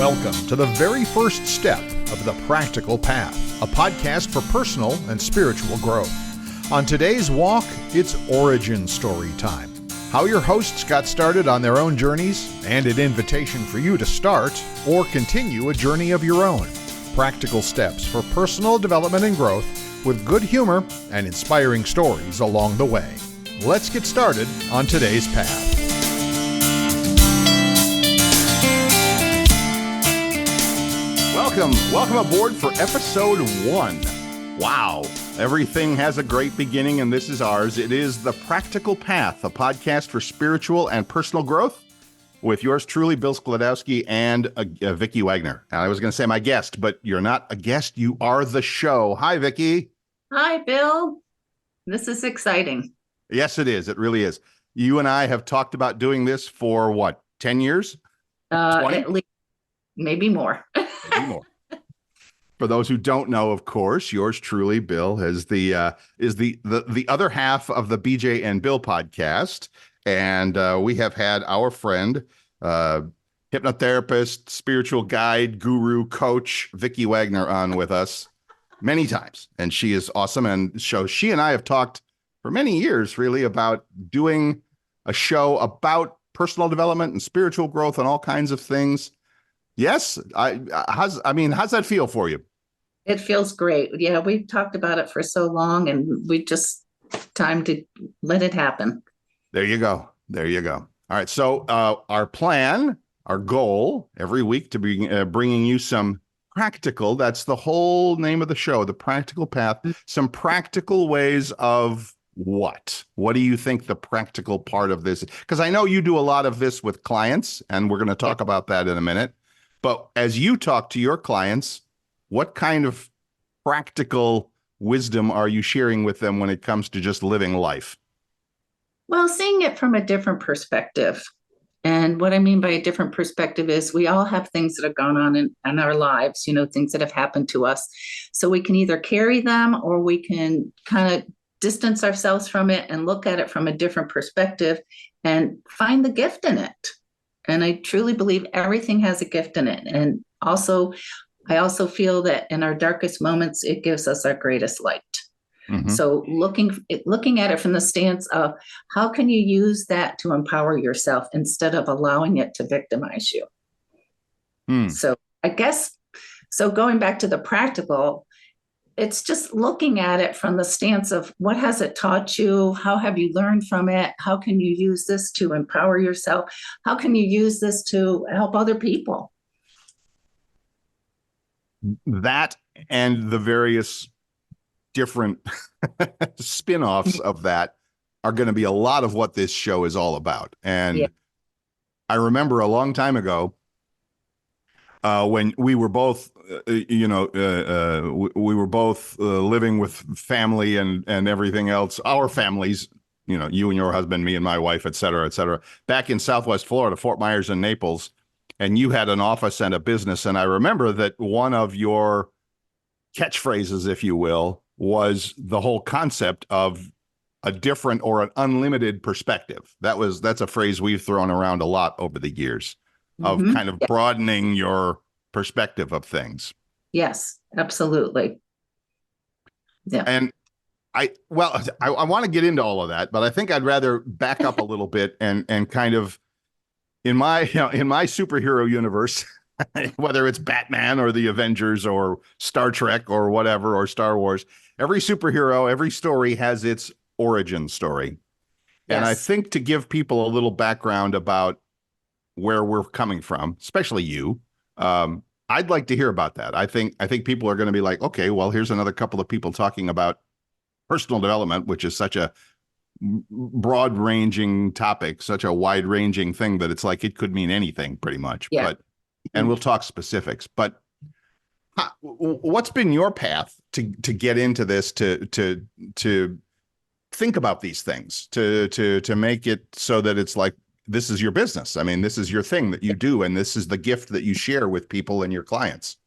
Welcome to the very first step of The Practical Path, a podcast for personal and spiritual growth. On today's walk, it's origin story time. How your hosts got started on their own journeys and an invitation for you to start or continue a journey of your own. Practical steps for personal development and growth with good humor and inspiring stories along the way. Let's get started on today's path. Welcome aboard for episode 1. Wow, everything has a great beginning, and this is ours. It is The Practical Path, a podcast for spiritual and personal growth with yours truly, Bill Sklodowski, and Vicki Wagoner. And I was going to say my guest, but you're not a guest. You are the show. Hi, Vicki. Hi, Bill. This is exciting. Yes, it is. It really is. You and I have talked about doing this for what, 10 years? 20? At least, maybe more. Maybe more. For those who don't know, of course, yours truly, Bill, is the other half of the BJ and Bill podcast, and we have had our friend, hypnotherapist, spiritual guide, guru, coach, Vicki Wagoner on with us many times, and she is awesome. And so she and I have talked for many years, really, about doing a show about personal development and spiritual growth and all kinds of things. Yes. How's that feel for you? It feels great. Yeah, we've talked about it for so long, and we just time to let it happen. There you go. All right. So our plan, our goal every week to be bringing you some practical, that's the whole name of the show, The Practical Path, some practical ways of what? What do you think the practical part of this is? Because I know you do a lot of this with clients, and we're going to talk about that in a minute. But as you talk to your clients, what kind of practical wisdom are you sharing with them when it comes to just living life? Well, seeing it from a different perspective. And what I mean by a different perspective is we all have things that have gone on in our lives, things that have happened to us. So we can either carry them or we can kind of distance ourselves from it and look at it from a different perspective and find the gift in it. And I truly believe everything has a gift in it. And I also feel that in our darkest moments, it gives us our greatest light. Mm-hmm. So looking at it from the stance of how can you use that to empower yourself instead of allowing it to victimize you? So I guess, going back to the practical, it's just looking at it from the stance of what has it taught you? How have you learned from it? How can you use this to empower yourself? How can you use this to help other people? That and the various different spin-offs of that are going to be a lot of what this show is all about. And I remember a long time ago when we were both, we were both living with family and everything else, our families, you and your husband, me and my wife, et cetera, back in Southwest Florida, Fort Myers and Naples. And you had an office and a business. And I remember that one of your catchphrases, if you will, was the whole concept of a different or an unlimited perspective. That's a phrase we've thrown around a lot over the years of kind of broadening your perspective of things. Yes, absolutely. Yeah. And I want to get into all of that, but I think I'd rather back up a little bit and kind of in my superhero universe, whether it's Batman or the Avengers or Star Trek or whatever, or Star Wars, every superhero, every story has its origin story. Yes. And I think to give people a little background about where we're coming from, especially you, I'd like to hear about that. I think people are going to be like, okay, well, here's another couple of people talking about personal development, which is such a broad-ranging topic, such a wide-ranging thing that it's like it could mean anything pretty much. Yeah. And we'll talk specifics. But what's been your path to get into this, to think about these things, to make it so that it's like this is your business? I mean, this is your thing that you do, and this is the gift that you share with people and your clients.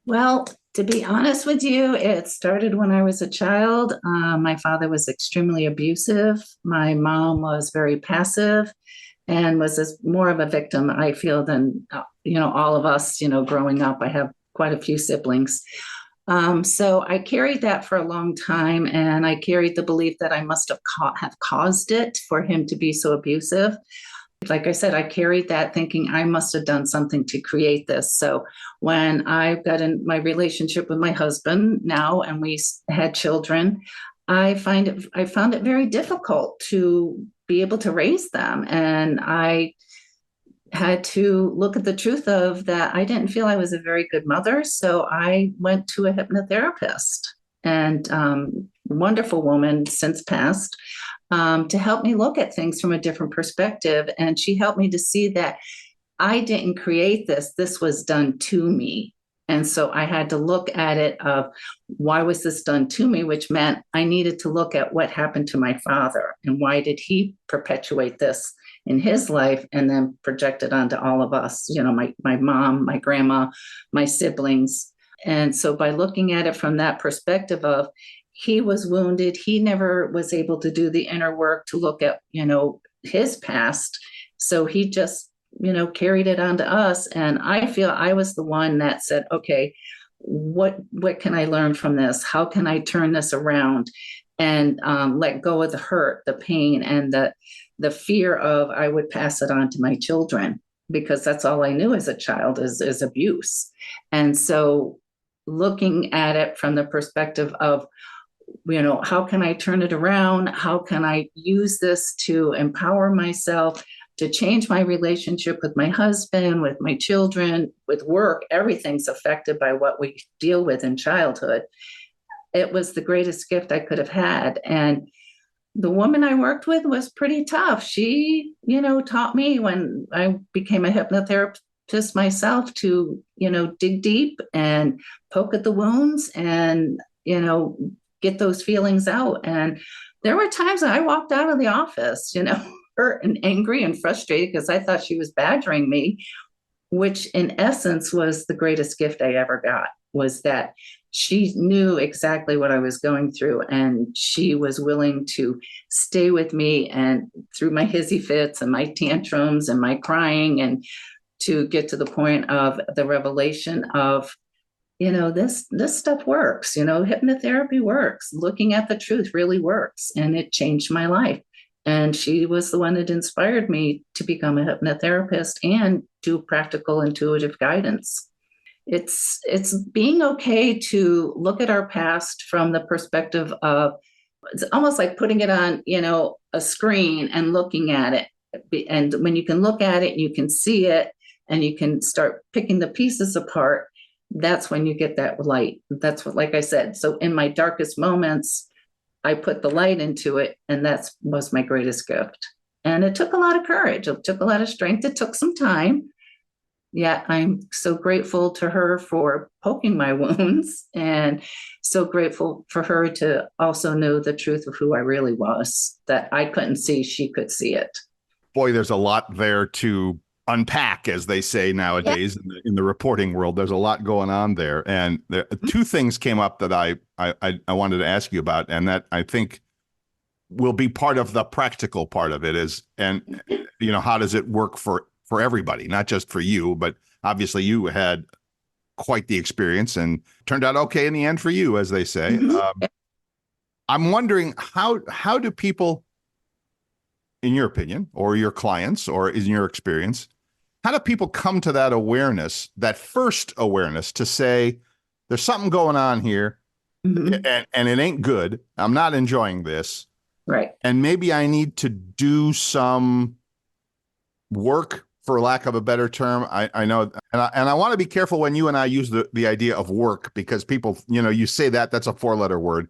Well, to be honest with you, it started when I was a child. My father was extremely abusive. My mom was very passive. and was more of a victim, I feel, than, all of us, growing up. I have quite a few siblings. So I carried that for a long time, and I carried the belief that I must have caused it for him to be so abusive. Like I said, I carried that thinking I must have done something to create this. So when I got in my relationship with my husband now, and we had children, I found it very difficult to be able to raise them, and I had to look at the truth of that. I didn't feel I was a very good mother, so I went to a hypnotherapist, and wonderful woman since passed, to help me look at things from a different perspective. And she helped me to see that I didn't create this. This was done to me. And so I had to look at it of why was this done to me, which meant I needed to look at what happened to my father and why did he perpetuate this in his life and then project it onto all of us, my mom, my grandma, my siblings. And so by looking at it from that perspective of he was wounded, he never was able to do the inner work to look at, his past. So he just, carried it on to us. And I feel I was the one that said, okay, what can I learn from this? How can I turn this around and let go of the hurt, the pain, and the fear of I would pass it on to my children, because that's all I knew as a child is abuse. And so looking at it from the perspective of, how can I turn it around? How can I use this to empower myself, to change my relationship with my husband, with my children, with work? Everything's affected by what we deal with in childhood. It was the greatest gift I could have had. And the woman I worked with was pretty tough. She, taught me when I became a hypnotherapist myself to, dig deep and poke at the wounds and, get those feelings out. And there were times I walked out of the office, hurt and angry and frustrated because I thought she was badgering me, which in essence was the greatest gift I ever got, was that she knew exactly what I was going through, and she was willing to stay with me and through my hissy fits and my tantrums and my crying, and to get to the point of the revelation of, this stuff works, hypnotherapy works. Looking at the truth really works. And it changed my life. And she was the one that inspired me to become a hypnotherapist and do practical intuitive guidance. It's being okay to look at our past from the perspective of, it's almost like putting it on, a screen and looking at it. And when you can look at it, you can see it, and you can start picking the pieces apart. That's when you get that light. That's what, like I said, so in my darkest moments, I put the light into it, and that was my greatest gift. And it took a lot of courage. It took a lot of strength. It took some time. Yet I'm so grateful to her for poking my wounds, and so grateful for her to also know the truth of who I really was, that I couldn't see, she could see it. Boy, there's a lot there to unpack, as they say nowadays. Yeah. In the reporting world. There's a lot going on there. And two things came up that I wanted to ask you about, and that I think will be part of the practical part of it is, and how does it work for everybody, not just for you, but obviously you had quite the experience and turned out okay in the end for you, as they say. Mm-hmm. I'm wondering how do people, in your opinion, or your clients, or in your experience, how do people come to that awareness, that first awareness, to say, there's something going on here, mm-hmm. and it ain't good. I'm not enjoying this. Right. And maybe I need to do some work, for lack of a better term. I know, and I want to be careful when you and I use the idea of work, because people, you say that's a 4-letter word.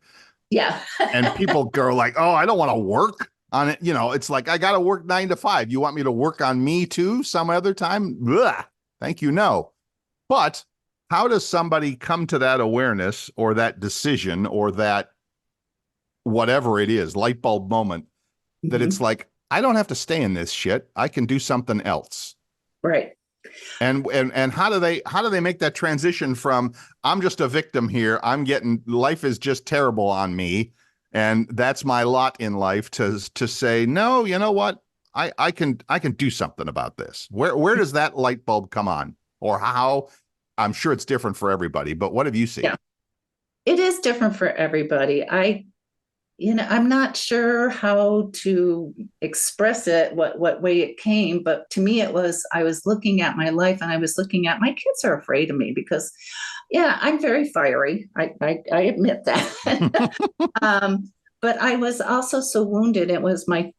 Yeah. And people go like, oh, I don't want to work on it. It's like, I got to work 9 to 5. You want me to work on me too some other time? Ugh, thank you. No. But how does somebody come to that awareness, or that decision, or that whatever it is, light bulb moment, mm-hmm. that it's like, I don't have to stay in this shit. I can do something else. Right. And how do they make that transition from, I'm just a victim here, life is just terrible on me, and that's my lot in life, to say, no, you know what? I can do something about this. Where does that light bulb come on, or how? I'm sure it's different for everybody, but what have you seen? Yeah, it is different for everybody. I'm not sure how to express it, what way it came, but to me it was, I was looking at my life and I was looking at, my kids are afraid of me because, yeah, I'm very fiery. I admit that. um, but I was also so wounded. It was my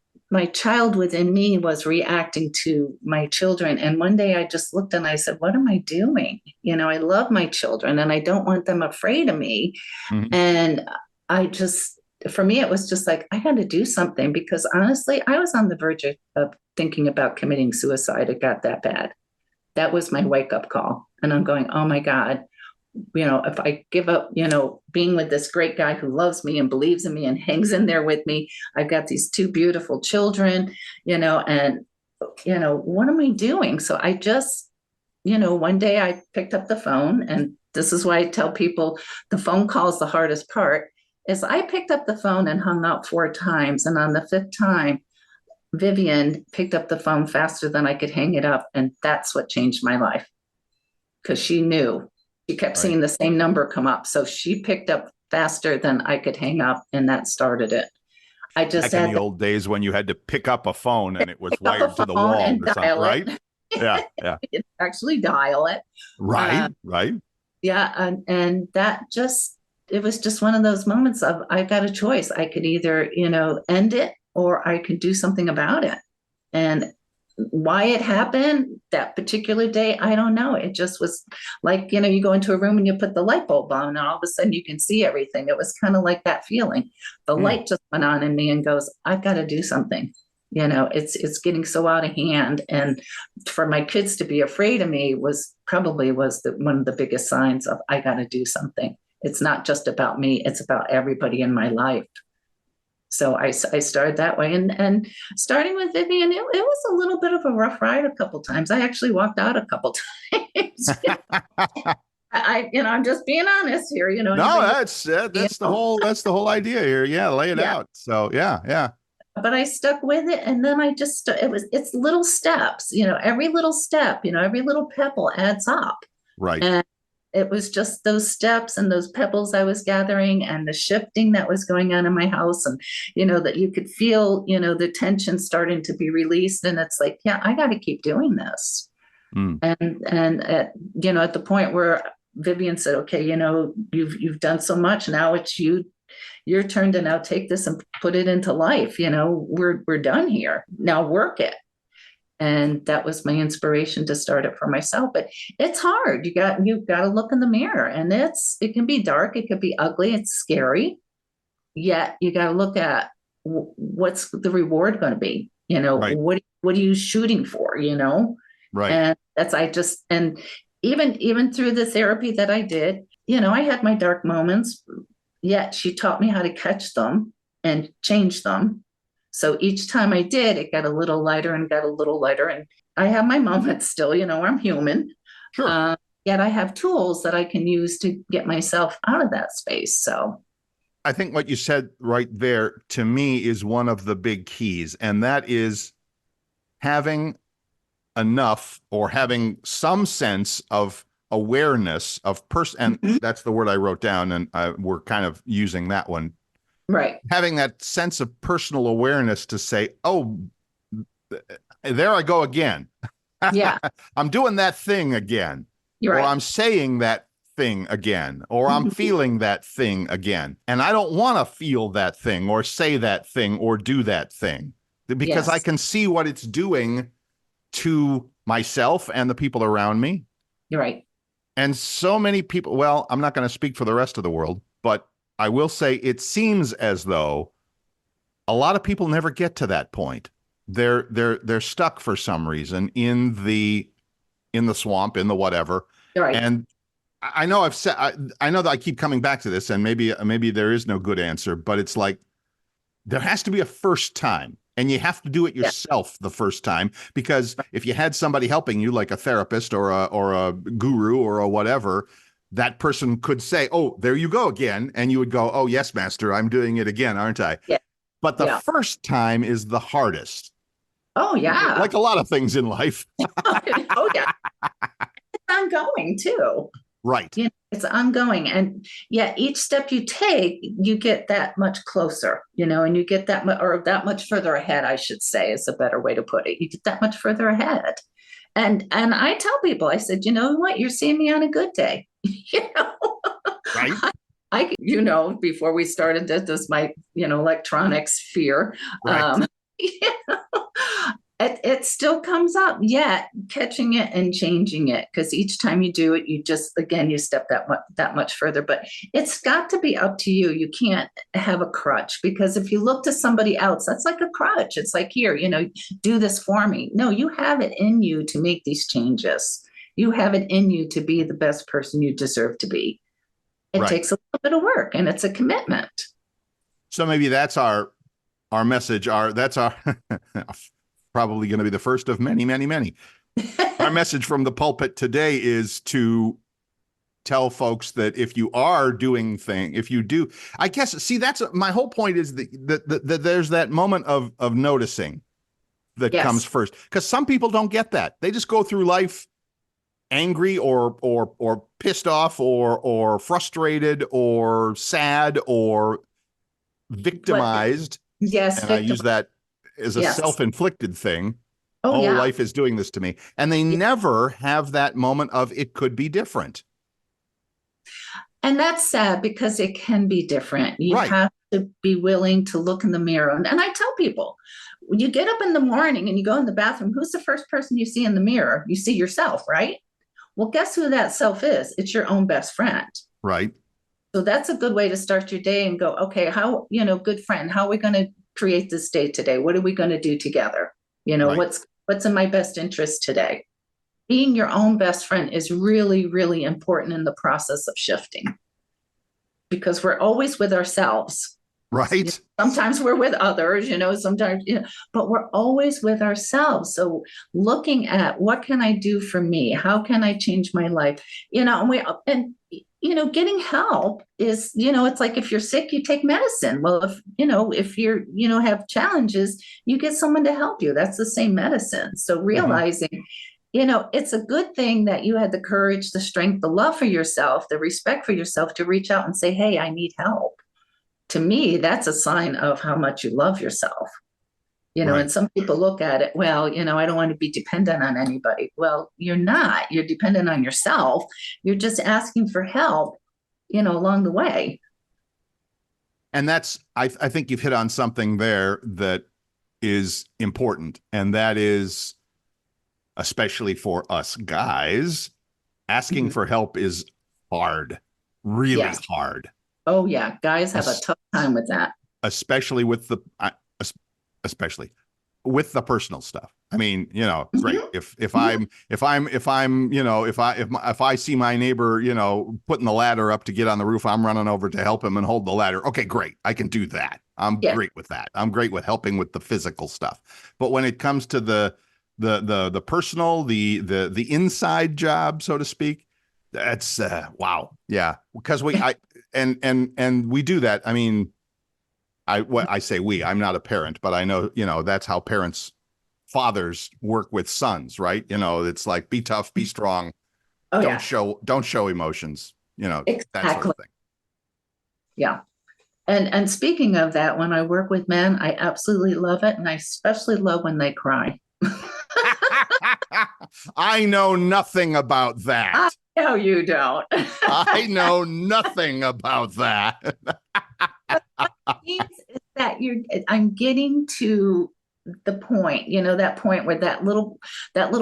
child within me was reacting to my children. And one day I just looked and I said, what am I doing? I love my children and I don't want them afraid of me. Mhm. And I just, for me, it was just like, I got to do something, because honestly, I was on the verge of thinking about committing suicide. It got that bad. That was my wake up call. And I'm going, oh my God, if I give up, being with this great guy who loves me and believes in me and hangs in there with me, I've got these two beautiful children, and, what am I doing? So I just, one day I picked up the phone, and this is why I tell people the phone call is the hardest part, is I picked up the phone and hung up 4 times. And on the 5th time, Vivian picked up the phone faster than I could hang it up. And that's what changed my life, because she knew. She kept Right. seeing the same number come up. So she picked up faster than I could hang up, and that started it. I just Back in had the to old days when you had to pick up a phone and it was pick up wired a to the phone wall and or something, dial right? it. Yeah, yeah. Actually dial it. Right, right. Yeah. And that just, it was just one of those moments of, I got a choice. I could either, end it, or I could do something about it. And why it happened that particular day, I don't know. It just was like, you go into a room and you put the light bulb on, and all of a sudden you can see everything. It was kind of like that feeling. The Hmm. light just went on in me and goes, I've got to do something. It's getting so out of hand. And for my kids to be afraid of me was one of the biggest signs of, I got to do something. It's not just about me, it's about everybody in my life. So I started that way, and starting with Vivian, it was a little bit of a rough ride a couple times. I actually walked out a couple times. I'm just being honest here. No, Anybody, that's the whole idea here. Yeah, lay it yeah. out. So yeah, yeah. But I stuck with it, and then it's little steps. Every little step, every little pebble adds up, Right. and it was just those steps and those pebbles I was gathering, and the shifting that was going on in my house. And, that you could feel, the tension starting to be released. And it's like, yeah, I got to keep doing this. Mm. And at the point where Vivian said, okay, you've done so much. Now it's your turn to now take this and put it into life. We're done here. Now work it. And that was my inspiration to start it for myself. But it's hard. You've got to look in the mirror, and it can be dark, it could be ugly, it's scary. Yet you got to look at what's the reward going to be. Right. What are you shooting for? Right. And and even through the therapy that I did, I had my dark moments. Yet she taught me how to catch them and change them. So each time I did, it got a little lighter and got a little lighter. And I have my moments still, I'm human. Sure. Yet I have tools that I can use to get myself out of that space. So I think what you said right there to me is one of the big keys, and that is having enough, or having some sense of awareness of person. And that's the word I wrote down, and we're kind of using that one. right. Having that sense of personal awareness to say, oh, there I go again. Yeah, I'm doing that thing again, you're or right. I'm saying that thing again, or I'm feeling that thing again. And I don't want to feel that thing or say that thing or do that thing, because I Yes, can see what it's doing to myself and the people around me. you're right. And so many people, well, I'm not going to speak for the rest of the world, but I will say it seems as though a lot of people never get to that point. They're stuck for some reason in the swamp, in the whatever. You're right. And I know I know that I keep coming back to this, and maybe there is no good answer, but it's like there has to be a first time, and you have to do it Yeah, yourself the first time, because if you had somebody helping you, like a therapist or a guru or a whatever, that person could say, oh, there you go again. And you would go, oh, yes, master, I'm doing it again, aren't I? yeah, But the yeah. first time is the hardest. Oh, yeah. Like a lot of things in life. Oh, yeah. It's ongoing too. Right. It's ongoing. And yeah, each step you take, you get that much closer, and you get or that much further ahead, I should say, is a better way to put it. You get that much further ahead. And I tell people, I said, you know what, you're seeing me on a good day. Right. Before we started this, my, electronics fear. Right. You know, it still comes up, yet catching it and changing it, because each time you do it, you just, again, you step that much further. But it's got to be up to you. You can't have a crutch, because if you look to somebody else, that's like a crutch. It's like, here, do this for me. No, you have it in you to make these changes. You have it in you to be the best person you deserve to be. It takes a little bit of work, and it's a commitment. So maybe that's our message. That's our probably going to be the first of many, many, many. Our message from the pulpit today is to tell folks that if you are doing if you do, I guess, see, that's my whole point, is that there's that moment of noticing that comes first, because some people don't get that. They just go through life angry or pissed off or frustrated or sad or victimized. Yes. And I use that as a self-inflicted thing. Oh, yeah. Life is doing this to me. And they never have that moment of, it could be different. And that's sad, because it can be different. You have to be willing to look in the mirror. And I tell people, when you get up in the morning and you go in the bathroom, who's the first person you see in the mirror? You see yourself, right? Well, guess who that self is? It's your own best friend. Right. So that's a good way to start your day and go, okay, how, good friend, how are we going to create this day today? What are we going to do together? What's in my best interest today? Being your own best friend is really, really important in the process of shifting, because we're always with ourselves. Right. Sometimes we're with others, sometimes, but we're always with ourselves. So looking at, what can I do for me? How can I change my life? Getting help is, it's like, if you're sick, you take medicine. Well, if you're, have challenges, you get someone to help you. That's the same medicine. So realizing, it's a good thing that you had the courage, the strength, the love for yourself, the respect for yourself, to reach out and say, hey, I need help. To me, that's a sign of how much you love yourself. And some people look at it, well, I don't want to be dependent on anybody. Well, you're not. You're dependent on yourself. You're just asking for help, along the way. And that's, I think you've hit on something there that is important. And that is, especially for us guys, asking for help is hard, really hard. Oh, yeah. Guys have a tough time with that. Especially with the personal stuff. I mean, great. If I see my neighbor, putting the ladder up to get on the roof, I'm running over to help him and hold the ladder. Okay, great. I can do that. I'm great with that. I'm great with helping with the physical stuff. But when it comes to the personal, the inside job, so to speak, that's wow. Yeah. Because we do that. I mean, I say we, I'm not a parent, but I know, that's how fathers work with sons, right? It's like, be tough, be strong. Don't show emotions, exactly. That sort of thing. Yeah. And speaking of that, when I work with men, I absolutely love it. And I especially love when they cry. I know nothing about that. No, you don't. I know nothing about that. Is that I'm getting to the point, that point where that little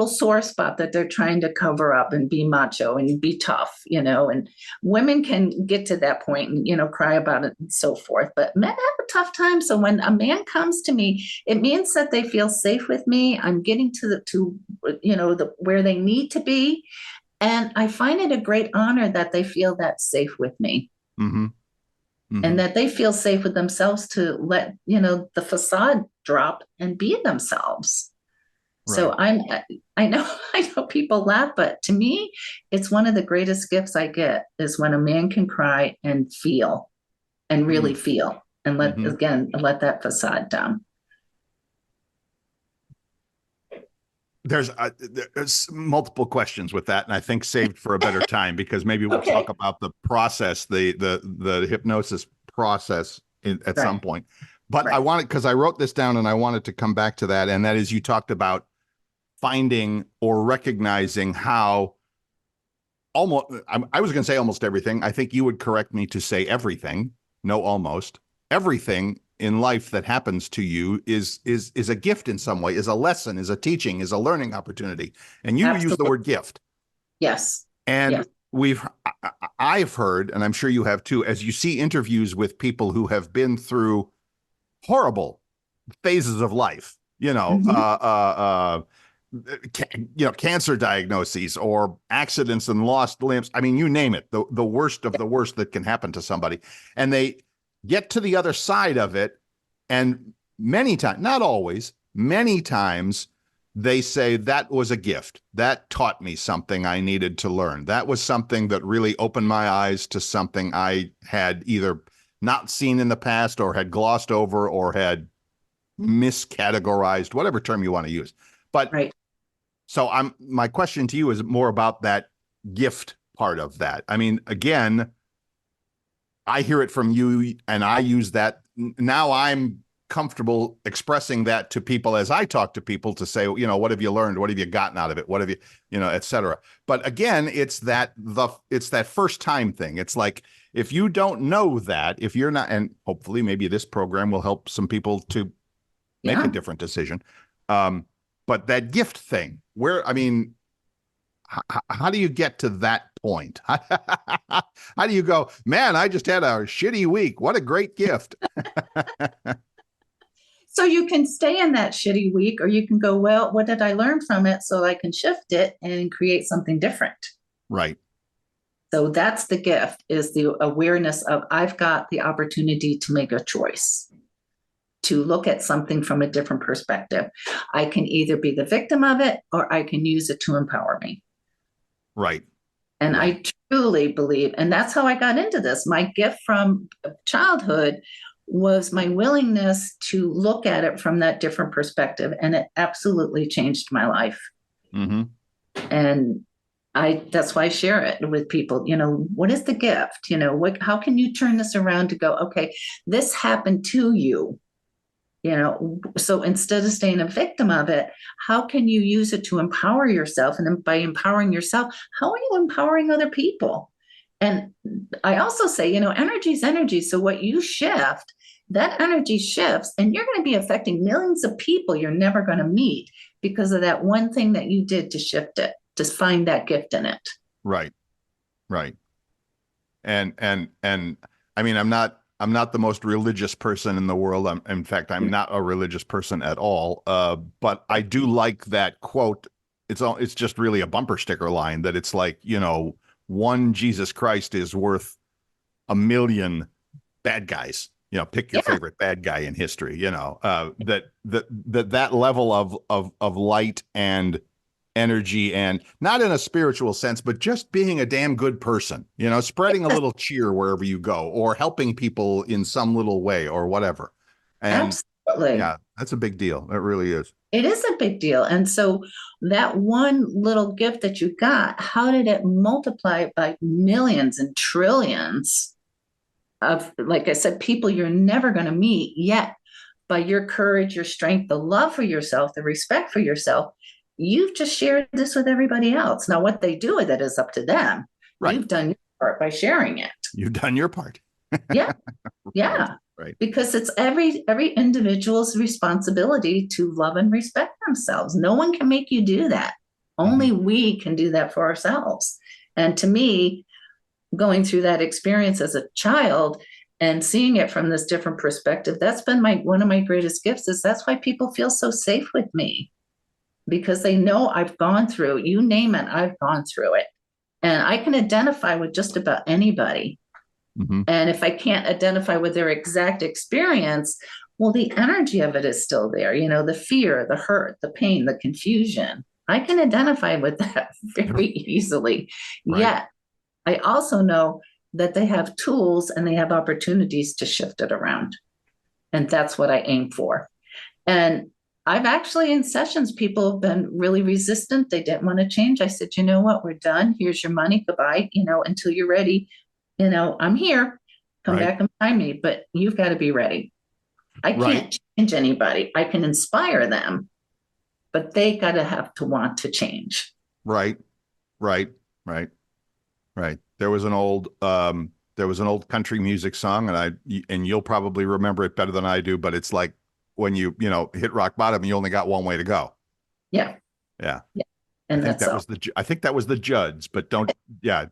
sore spot that they're trying to cover up and be macho and be tough, and women can get to that point and, cry about it and so forth. But men have a tough time. So when a man comes to me, it means that they feel safe with me. I'm getting to where they need to be. And I find it a great honor that they feel that safe with me. Mm-hmm. Mm-hmm. And that they feel safe with themselves to let, the facade drop and be themselves. Right. So I know people laugh, but to me, it's one of the greatest gifts I get is when a man can cry and feel and really feel and let that facade down. there's multiple questions with that, and I think saved for a better time, because maybe we'll Okay. talk about the process, the hypnosis process at some point. But I wanted, because I wrote this down and I wanted to come back to that, and that is, you talked about finding or recognizing how almost, I was going to say almost everything. I think you would correct me to say everything. No, almost everything in life that happens to you is a gift in some way, is a lesson, is a teaching, is a learning opportunity. And you use the word gift. Yes. And I've heard, and I'm sure you have too, as you see interviews with people who have been through horrible phases of life, cancer diagnoses or accidents and lost limbs. I mean, you name it, the worst of the worst that can happen to somebody. And they get to the other side of it. And many times, not always, many times they say, that was a gift. That taught me something I needed to learn. That was something that really opened my eyes to something I had either not seen in the past or had glossed over or had miscategorized, whatever term you want to use. But so my question to you is more about that gift part of that. I mean, again, I hear it from you and I use that. Now I'm comfortable expressing that to people as I talk to people, to say, what have you learned? What have you gotten out of it? What have you, et cetera. But again, it's that first time thing. It's like, if you don't know that, if you're not, and hopefully maybe this program will help some people to make a different decision. But that gift thing, where, I mean, how do you get to that point? How do you go, man, I just had a shitty week. What a great gift. So you can stay in that shitty week, or you can go, well, what did I learn from it so I can shift it and create something different? Right. So that's the gift, is the awareness of, I've got the opportunity to make a choice, to look at something from a different perspective. I can either be the victim of it, or I can use it to empower me. Right. And I truly believe, and that's how I got into this. My gift from childhood was my willingness to look at it from that different perspective. And it absolutely changed my life. Mm-hmm. And that's why I share it with people. What is the gift? How can you turn this around to go, okay, this happened to you? So instead of staying a victim of it, how can you use it to empower yourself? And then by empowering yourself, how are you empowering other people? And I also say, energy is energy. So what you shift, that energy shifts, and you're going to be affecting millions of people you're never going to meet because of that one thing that you did to shift it, to find that gift in it. Right. Right. And I mean, I'm not the most religious person in the world. In fact, I'm not a religious person at all. But I do like that quote. It's just really a bumper sticker line, that it's like, one Jesus Christ is worth a million bad guys. Pick your favorite bad guy in history. That level of light and energy, and not in a spiritual sense, but just being a damn good person, spreading a little cheer wherever you go, or helping people in some little way or whatever. And absolutely. Yeah, that's a big deal. It really is. It is a big deal. And so that one little gift that you got, how did it multiply by millions and trillions of, like I said, people you're never going to meet, yet by your courage, your strength, the love for yourself, the respect for yourself, you've just shared this with everybody else. Now, what they do with it is up to them. Right. You've done your part by sharing it. You've done your part. Yeah. Yeah. Right. Because it's every individual's responsibility to love and respect themselves. No one can make you do that. Only we can do that for ourselves. And to me, going through that experience as a child and seeing it from this different perspective, that's been one of my greatest gifts. Is that's why people feel so safe with me, because they know I've gone through, you name it, I've gone through it. And I can identify with just about anybody. And if I can't identify with their exact experience, well, the energy of it is still there. The fear, the hurt, the pain, the confusion. I can identify with that very easily. Right. Yet I also know that they have tools and they have opportunities to shift it around. And that's what I aim for. And I've actually in sessions, people have been really resistant. They didn't want to change. I said, you know what? We're done. Here's your money. Goodbye. Until you're ready, I'm here. Come Right. back and find me, but you've got to be ready. I Right. can't change anybody. I can inspire them, but they got to have to want to change. Right. Right. Right. Right. There was an old country music song, and you'll probably remember it better than I do, but it's like when hit rock bottom, you only got one way to go. Yeah. Yeah. Yeah. And that's all. I think that was the Judds, but I don't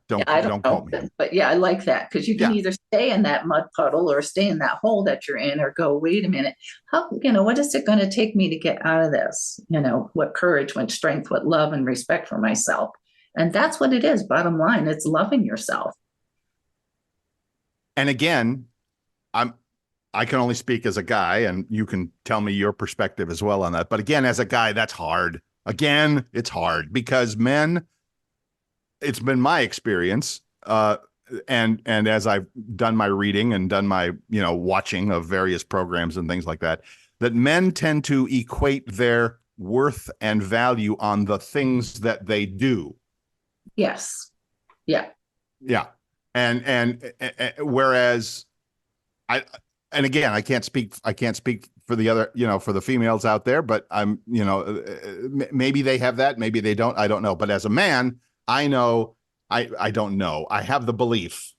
don't quote know, me. but yeah, I like that because you can Yeah. either stay in that mud puddle or stay in that hole that you're in, or go, wait a minute, what is it going to take me to get out of this? What courage, what strength, what love and respect for myself. And that's what it is. Bottom line, it's loving yourself. And again, I can only speak as a guy, and you can tell me your perspective as well on that. But again, as a guy, that's hard. Again, it's hard because men, it's been my experience, and as I've done my reading and done my watching of various programs and things like that, that men tend to equate their worth and value on the things that they do. Yes. Yeah. Yeah. And whereas and again, I can't speak for the other, for the females out there, but maybe they have that, maybe they don't, I don't know. But as a man, I know, I don't know. I have the belief,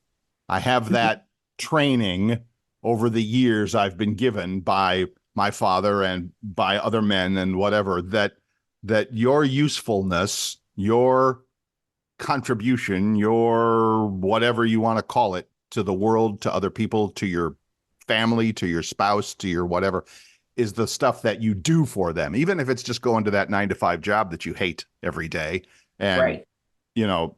I have that training over the years I've been given by my father and by other men and whatever, that your usefulness, your contribution, your whatever you want to call it, to the world, to other people, to your family, to your spouse, to your whatever, is the stuff that you do for them, even if it's just going to that 9 to 5 job that you hate every day. And, right.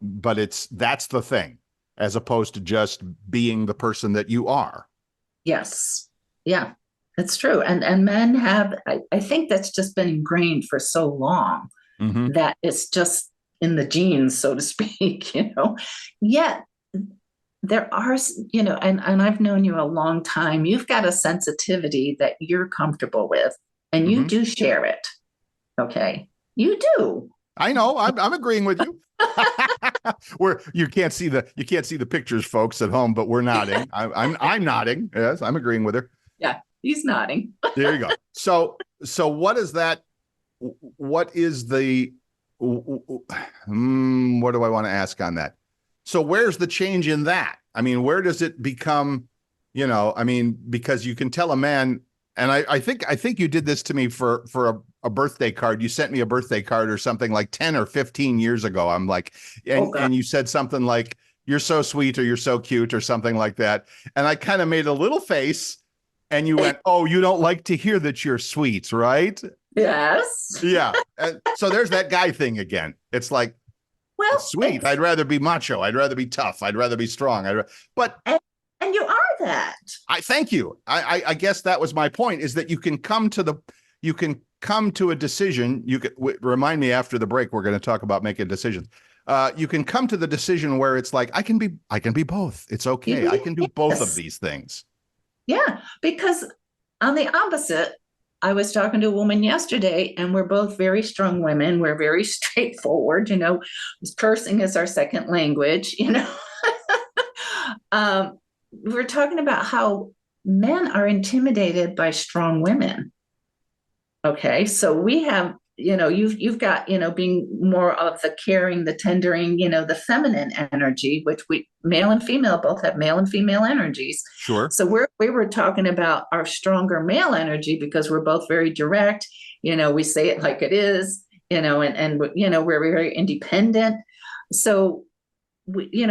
But that's the thing, as opposed to just being the person that you are. Yes. Yeah, that's true. And men have, I think that's just been ingrained for so long that it's just in the genes, so to speak, Yet there are, and I've known you a long time. You've got a sensitivity that you're comfortable with, and you do share it. Okay. You do. I know. I'm agreeing with you. Where you can't see the pictures, folks, at home, but we're nodding. I'm nodding. Yes, I'm agreeing with her. Yeah, he's nodding. There you go. So what is that? What is the? What do I want to ask on that? So where's the change in that? I mean, where does it become? Because you can tell a man, and I think you did this to me for a birthday card. You sent me a birthday card or something like 10 or 15 years ago. I'm like, and you said something like, "You're so sweet," or "You're so cute," or something like that. And I kind of made a little face, and you went, "Oh, you don't like to hear that you're sweet, right?" Yes. Yeah. And so there's that guy thing again. It's like, well, sweet. I'd rather be macho. I'd rather be tough. I'd rather be strong. And you are that. I thank you. I guess that was my point, is that you can come to a decision. You can remind me after the break. We're going to talk about making decisions. You can come to the decision where it's like, I can be both. It's okay. I can do both of these things. Yeah, because on the opposite, I was talking to a woman yesterday, and we're both very strong women. We're very straightforward, cursing is our second language, we're talking about how men are intimidated by strong women. Okay, so we have, you've got, being more of the caring, the tendering, the feminine energy, which male and female both have male and female energies. Sure. So we were talking about our stronger male energy because we're both very direct. We say it like it is, and we're very independent. So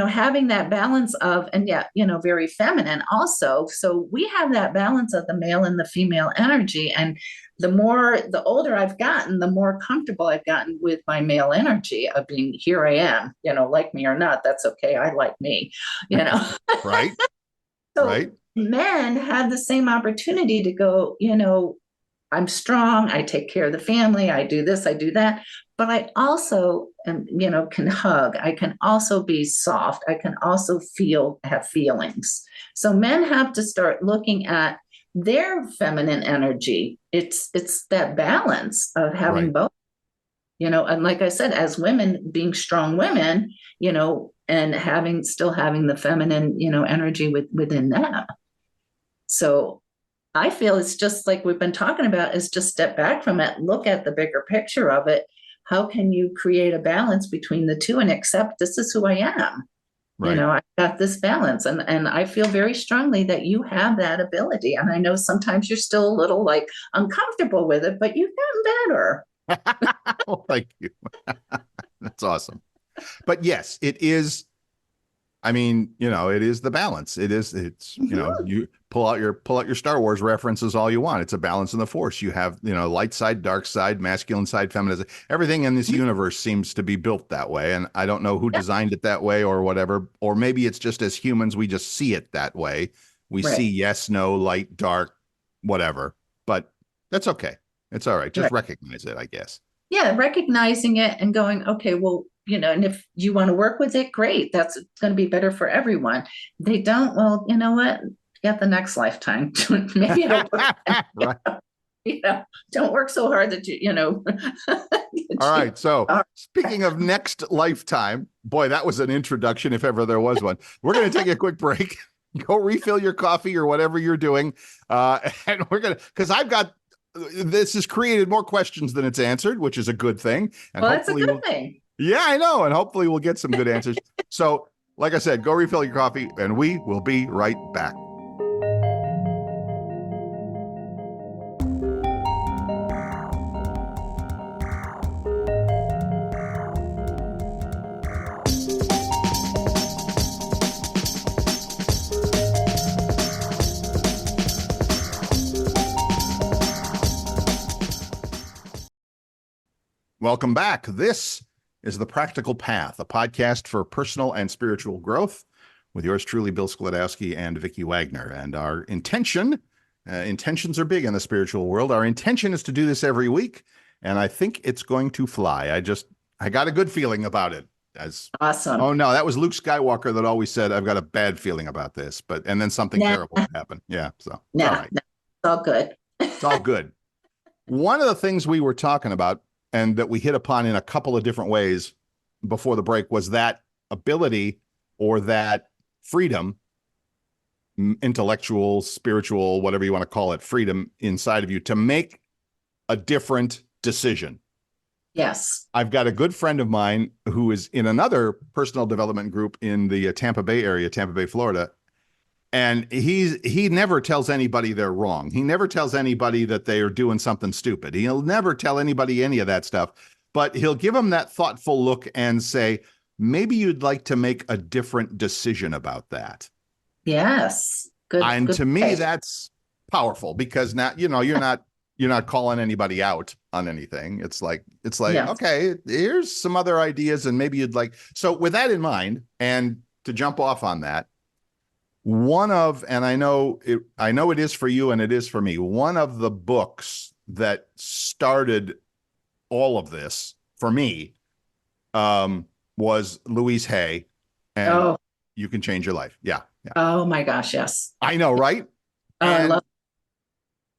having that balance of, and yet, very feminine also. So we have that balance of the male and the female energy. And the older I've gotten, the more comfortable I've gotten with my male energy of being, here I am, like me or not, that's okay. I like me, Right. So right. Men have the same opportunity to go, I'm strong. I take care of the family. I do this, I do that. But I also, can hug. I can also be soft. I can also have feelings. So men have to start looking at their feminine energy. It's that balance of having Right. both, and like I said, as women, being strong women, and still having the feminine, energy within them. So I feel it's just like we've been talking about, is just step back from it, look at the bigger picture of it. How can you create a balance between the two and accept this is who I am? Right. I've got this balance, and I feel very strongly that you have that ability. And I know sometimes you're still a little like uncomfortable with it, but you've gotten better. Well, thank you. That's awesome. But yes, it is. I mean, it is the balance. You pull out your Star Wars references all you want. It's a balance in the Force. You have, light side, dark side, masculine side, feminine. Everything in this universe seems to be built that way. And I don't know who designed it that way or whatever. Or maybe it's just as humans, we just see it that way. We see yes, no, light, dark, whatever. But that's okay. It's all right. Just recognize it, I guess. Yeah, recognizing it and going, okay, well, and if you want to work with it, great. That's going to be better for everyone. They don't, well, you know what? Get the next lifetime. Maybe it'll work. Don't work so hard that All right. So speaking of next lifetime, boy, that was an introduction if ever there was one. We're going to take a quick break. Go refill your coffee or whatever you're doing. And we're going to, because this has created more questions than it's answered, which is a good thing. And well, that's a good thing. Yeah, I know. And hopefully we'll get some good answers. So, like I said, go refill your coffee and we will be right back. Welcome back. This is The Practical Path, a podcast for personal and spiritual growth with yours truly, Bill Sklodowski and Vicki Wagoner. And our intentions are big in the spiritual world. Our intention is to do this every week, and I think it's going to fly. I got a good feeling about it. Awesome. Oh no, that was Luke Skywalker that always said, I've got a bad feeling about this, and then something terrible happened. Yeah. So it's all right. It's all good. It's all good. One of the things we were talking about and that we hit upon in a couple of different ways before the break was that ability or that freedom, intellectual, spiritual, whatever you want to call it, freedom inside of you to make a different decision. Yes. I've got a good friend of mine who is in another personal development group in the Tampa Bay area, Tampa Bay, Florida. And he never tells anybody they're wrong. He never tells anybody that they are doing something stupid. He'll never tell anybody any of that stuff, but he'll give them that thoughtful look and say, maybe you'd like to make a different decision about that. Yes. Good. And good to me, that's powerful because now, you're not calling anybody out on anything. It's like, yes. Okay, here's some other ideas and maybe you'd like, so with that in mind, and to jump off on that, and I know it is for you and it is for me. One of the books that started all of this for me was Louise Hay, and You Can Change Your Life. Yeah. Oh my gosh, yes. I know, right?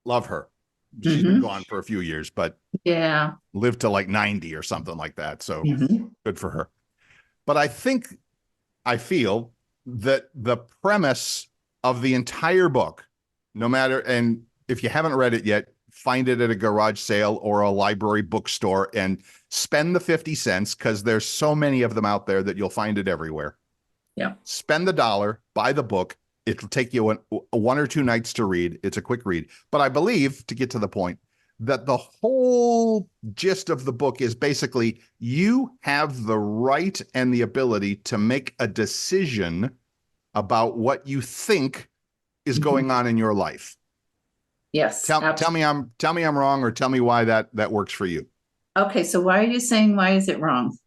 Love her. She's been gone for a few years, but lived to like 90 or something like that. So good for her. But I feel that the premise of the entire book, and if you haven't read it yet, find it at a garage sale or a library bookstore and spend the 50 cents because there's so many of them out there that you'll find it everywhere. Yeah. Spend the $1, buy the book. It'll take you one or two nights to read. It's a quick read. But I believe, to get to the point, that the whole gist of the book is basically you have the right and the ability to make a decision about what you think is going on in your life. Yes. Tell me I'm wrong, or tell me why that works for you. Okay, so why are you saying why is it wrong?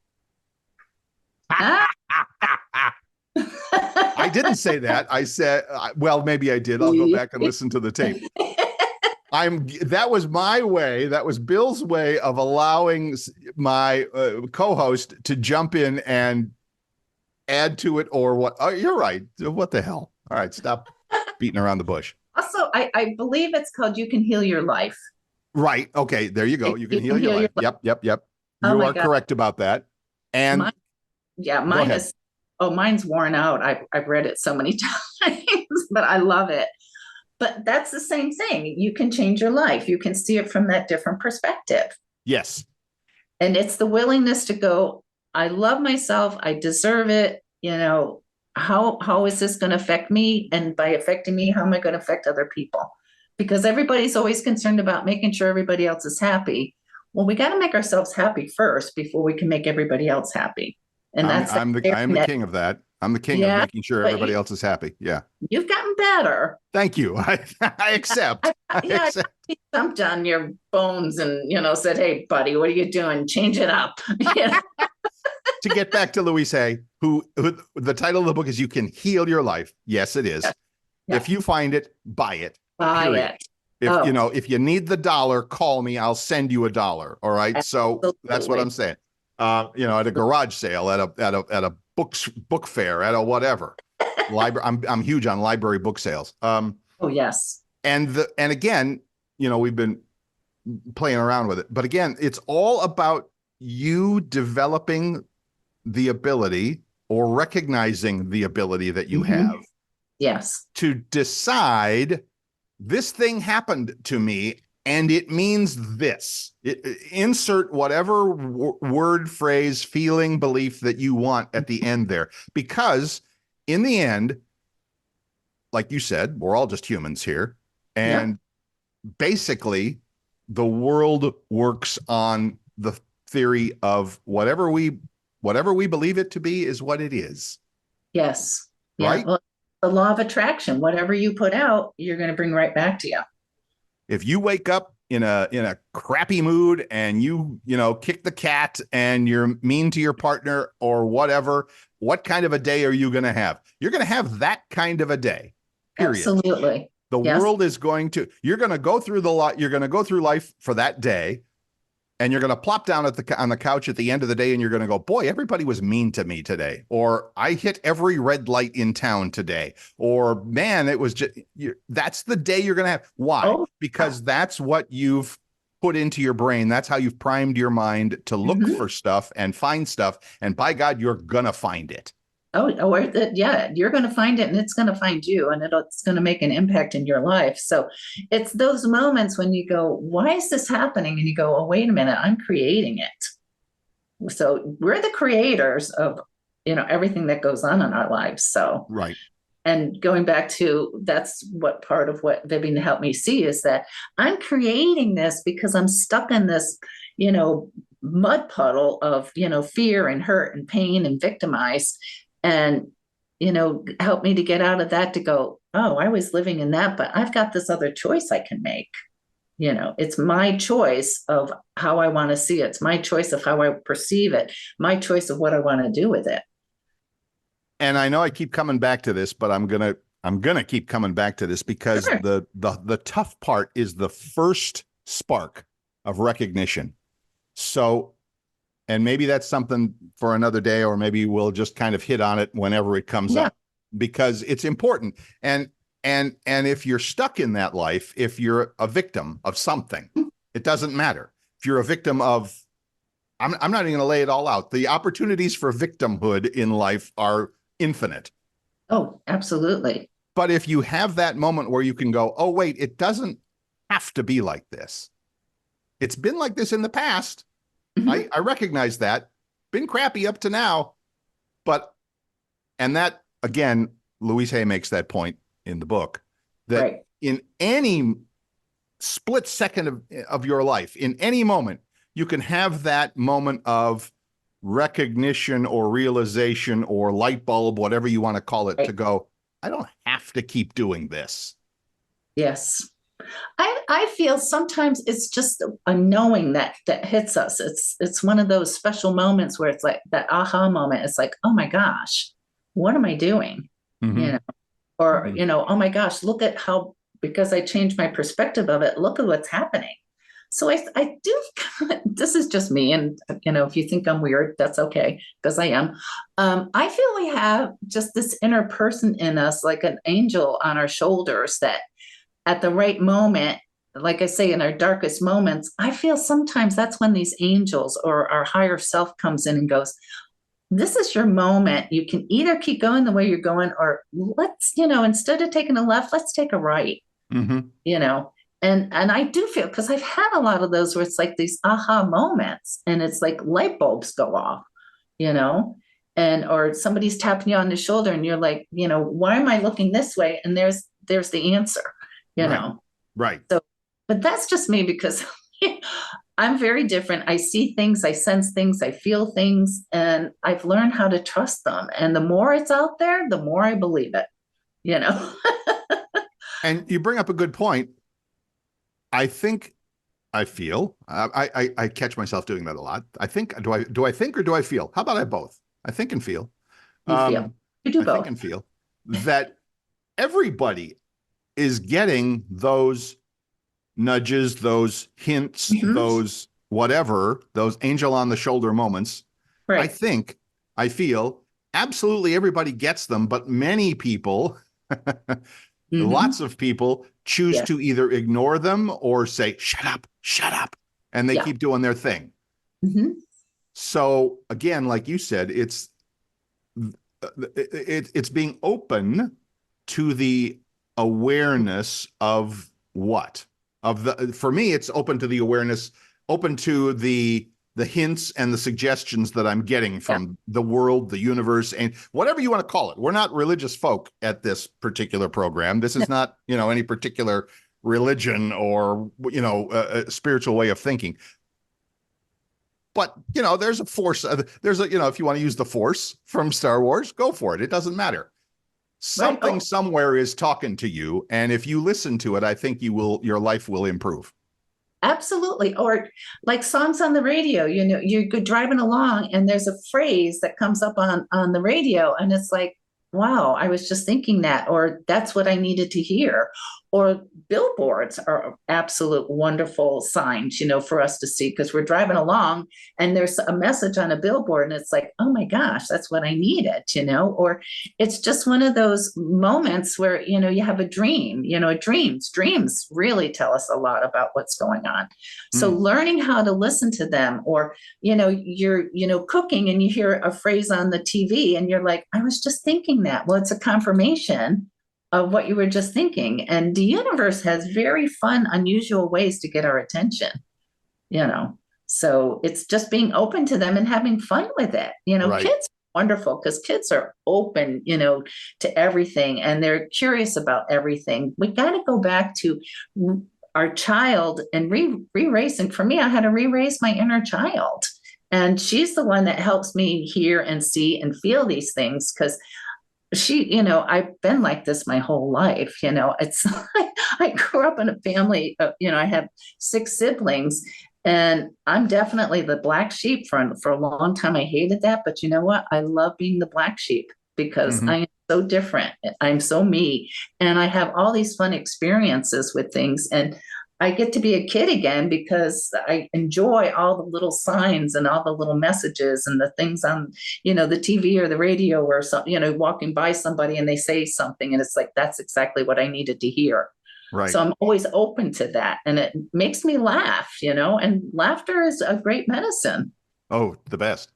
I didn't say that. I said, well, maybe I did. I'll go back and listen to the tape. That was my way. That was Bill's way of allowing my co-host to jump in and add to it or what. Oh, you're right. What the hell? All right. Stop beating around the bush. Also, I believe it's called You Can Heal Your Life. Right. Okay. There you go. You can You heal can your heal your life. life. Yep. Yep. Yep. Oh You my are God. correct about that. And Mine, yeah, go mine ahead. is, oh, mine's worn out. I've read it so many times, but I love it. But that's the same thing. You can change your life. You can see it from that different perspective. Yes. And it's the willingness to go, I love myself, I deserve it. How is this going to affect me? And by affecting me, how am I going to affect other people? Because everybody's always concerned about making sure everybody else is happy. Well, we got to make ourselves happy first before we can make everybody else happy. And I'm that's I'm the that, I'm the king of that. I'm the king of yeah, making sure but everybody else is happy. Yeah. you've gotten better. Thank you. I accept. I Yeah, accept. I jumped on your bones and said, "Hey, buddy, what are you doing? Change it up." To get back to Louise Hay, who the title of the book is You Can Heal Your Life. Yes, it is. Yeah. If you find it, buy it. Buy Period. it. If Oh, if you need the dollar, call me. I'll send you $1. All right. So that's what absolutely. I'm saying. At a garage sale, at a book fair, at a whatever. Library. I'm huge on library book sales. Oh, yes. And again, we've been playing around with it, but again, it's all about you developing the ability or recognizing the ability that you have Yes. to decide this thing happened to me and it means this. Insert whatever word, phrase, feeling, belief that you want at the end there. Because in the end, like you said, we're all just humans here. And basically, the world works on the theory of whatever we believe it to be is what it is. Yes. Yeah. Right? Well, the law of attraction, whatever you put out, you're going to bring right back to you. If you wake up in a crappy mood and you kick the cat and you're mean to your partner or whatever, what kind of a day are you going to have? You're going to have that kind of a day. Period. Absolutely. The Yes. world is you're going to go through you're going to go through life for that day. And you're going to plop down on the couch at the end of the day and you're going to go, boy, everybody was mean to me today. Or I hit every red light in town today. Or man, it was just, that's the day you're going to have. Why? Oh, because that's what you've put into your brain. That's how you've primed your mind to look for stuff and find stuff. And by God, you're going to find it. Yeah, you're going to find it and it's going to find you and it's going to make an impact in your life. So it's those moments when you go, why is this happening? And you go, oh, wait a minute, I'm creating it. So we're the creators of, everything that goes on in our lives. So, right. And going back to, that's what part of what Vivian helped me see is that I'm creating this because I'm stuck in this, mud puddle of, fear and hurt and pain and victimized. And help me to get out of that, to go, oh, I was living in that, but I've got this other choice I can make. It's my choice of how I want to see it. It's my choice of how I perceive it, my choice of what I want to do with it. And I know I keep coming back to this, but I'm gonna keep coming back to this because Sure. the tough part is the first spark of recognition. So, and maybe that's something for another day, or maybe we'll just kind of hit on it whenever it comes up, because it's important. And if you're stuck in that life, if you're a victim of something, it doesn't matter. If you're a victim of, I'm not even going to lay it all out. The opportunities for victimhood in life are infinite. Oh, absolutely. But if you have that moment where you can go, oh, wait, it doesn't have to be like this. It's been like this in the past. I recognize that. Been crappy up to now. And that, again, Louise Hay makes that point in the book, that in any split second of your life, in any moment, you can have that moment of recognition or realization or light bulb, whatever you want to call it, to go, I don't have to keep doing this. Yes. I feel sometimes it's just a knowing that hits us. It's one of those special moments where it's like that aha moment. It's like, oh my gosh, what am I doing? Or, oh my gosh, look at how, because I changed my perspective of it, look at what's happening. So I do, this is just me. And, if you think I'm weird, that's okay, because I am. I feel we have just this inner person in us, like an angel on our shoulders, that at the right moment, like I say, in our darkest moments, I feel sometimes that's when these angels or our higher self comes in and goes, this is your moment. You can either keep going the way you're going, or let's, instead of taking a left, let's take a right, Mm-hmm. you know. And I do feel, because I've had a lot of those where it's like these aha moments and it's like light bulbs go off, you know, and or somebody's tapping you on the shoulder and you're like, why am I looking this way? And there's the answer, you Right. know. Right. So, but that's just me because I'm very different. I see things, I sense things, I feel things, and I've learned how to trust them. And the more it's out there, the more I believe it, you know. And you bring up a good point. I think I feel I catch myself doing that a lot. I think do I think or do I feel? How about I both? I think and feel. You feel. You do I think both. and feel that everybody is getting those nudges, those hints, Mhm. those whatever, those angel on the shoulder moments. I Right. think, I feel absolutely everybody gets them, but many people, lots Hmm. of people choose Yeah. to either ignore them or say, shut up. And they Yeah. keep doing their thing. Hmm. So again, like you said, it's being open to the awareness of what of the for me it's open to the awareness, open to the hints and the suggestions that I'm getting Yeah. from the world, the universe, and whatever you want to call it. We're not religious folk at this particular program. This No. is not, any particular religion or, a spiritual way of thinking. But, there's a force. If you want to use the force from Star Wars, go for it. It doesn't matter. Right. Something Oh, somewhere is talking to you. And if you listen to it, I think your life will improve. absolutely. Or like songs on the radio, you're driving along and there's a phrase that comes up on the radio and it's like, wow, I was just thinking that, or that's what I needed to hear. Or billboards are absolute wonderful signs, for us to see because we're driving along and there's a message on a billboard and it's like, oh my gosh, that's what I needed, or it's just one of those moments where you have a dream, dreams really tell us a lot about what's going on. So Mm, learning how to listen to them, or you're cooking and you hear a phrase on the TV and you're like, I was just thinking that. Well, it's a confirmation of what you were just thinking, and the universe has very fun, unusual ways to get our attention, you know. So it's just being open to them and having fun with it. right. Kids are wonderful because kids are open, to everything and they're curious about everything. We got to go back to our child and re-raise. And for me, I had to re-raise my inner child. And she's the one that helps me hear and see and feel these things because I've been like this my whole life. It's I grew up in a family, I have 6 siblings, and I'm definitely the black sheep. For a long time, I hated that. But you know what? I love being the black sheep because Mm-hmm. I am so different. I'm so me. And I have all these fun experiences with things. And I get to be a kid again because I enjoy all the little signs and all the little messages and the things on, the TV or the radio or something, walking by somebody and they say something and it's like, that's exactly what I needed to hear. Right. So I'm always open to that. And it makes me laugh, and laughter is a great medicine. Oh, the best.